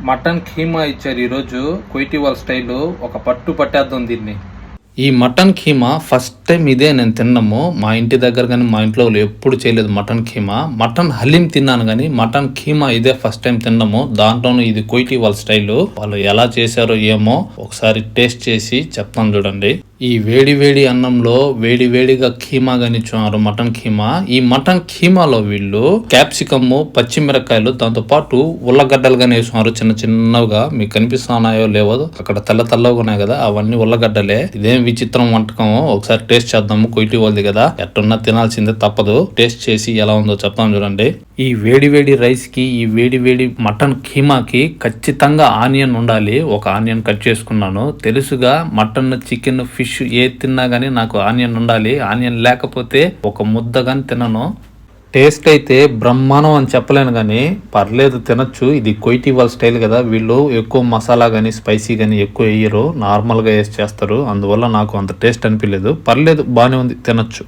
Mutton keema ఇచ్చారు ఈరోజు కొయిటీ వాళ్ళ స్టైలు. ఒక పట్టు పట్టేద్దాం దీన్ని. ఈ మటన్ కీమా ఫస్ట్ టైం ఇదే నేను తిన్నాము. మా ఇంటి దగ్గర కానీ మా ఇంట్లో వాళ్ళు ఎప్పుడు చేయలేదు మటన్ కీమా. మటన్ హలీం తిన్నాను కానీ మటన్ కీమా ఇదే ఫస్ట్ టైం తిన్నాము. దాంట్లోనూ ఇది కొయిటీ వాళ్ళ స్టైలు. వాళ్ళు ఎలా చేశారో ఏమో ఒకసారి టేస్ట్ చేసి చెప్తాను చూడండి. ఈ వేడి వేడి అన్నంలో వేడి వేడిగా కీమా గానిచ్చారు, మటన్ కీమా. ఈ మటన్ కీమాలో వీళ్ళు క్యాప్సికమ్, పచ్చిమిరకాయలు, దాంతో పాటు ఉల్లగడ్డలు గానీ వేసుకున్నారు చిన్న చిన్నగా. మీకు కనిపిస్తున్నాయో లేవో, అక్కడ తెల్ల తెల్లగా ఉన్నాయి కదా, అవన్నీ ఉల్లగడ్డలే. ఇదేం విచిత్రం వంటకం, ఒకసారి టేస్ట్ చేద్దాము. కొయిటీ వాళ్ళది కదా, ఎట్టున్నా తినాల్సిందే, తప్పదు. టేస్ట్ చేసి ఎలా ఉందో చెప్తాను చూడండి. ఈ వేడి వేడి రైస్ కి, ఈ వేడి వేడి మటన్ కీమాకి ఖచ్చితంగా ఆనియన్ ఉండాలి. ఒక ఆనియన్ కట్ చేసుకున్నాను. తెలుసుగా మటన్, చికెన్, ఫిష్ ఏ తిన్నా గానీ నాకు ఆనియన్ ఉండాలి. ఆనియన్ లేకపోతే ఒక ముద్ద గాని తినను. టేస్ట్ అయితే బ్రహ్మాండం అని చెప్పలేను కానీ పర్లేదు, తినొచ్చు. ఇది కొయిటీ వాళ్ళ స్టైల్ కదా, వీళ్ళు ఎక్కువ మసాలా కానీ స్పైసీ కానీ ఎక్కువ వేయరు, నార్మల్గా వేసి చేస్తారు. అందువల్ల నాకు అంత టేస్ట్ అనిపించలేదు. పర్లేదు, బాగానే ఉంది, తినొచ్చు.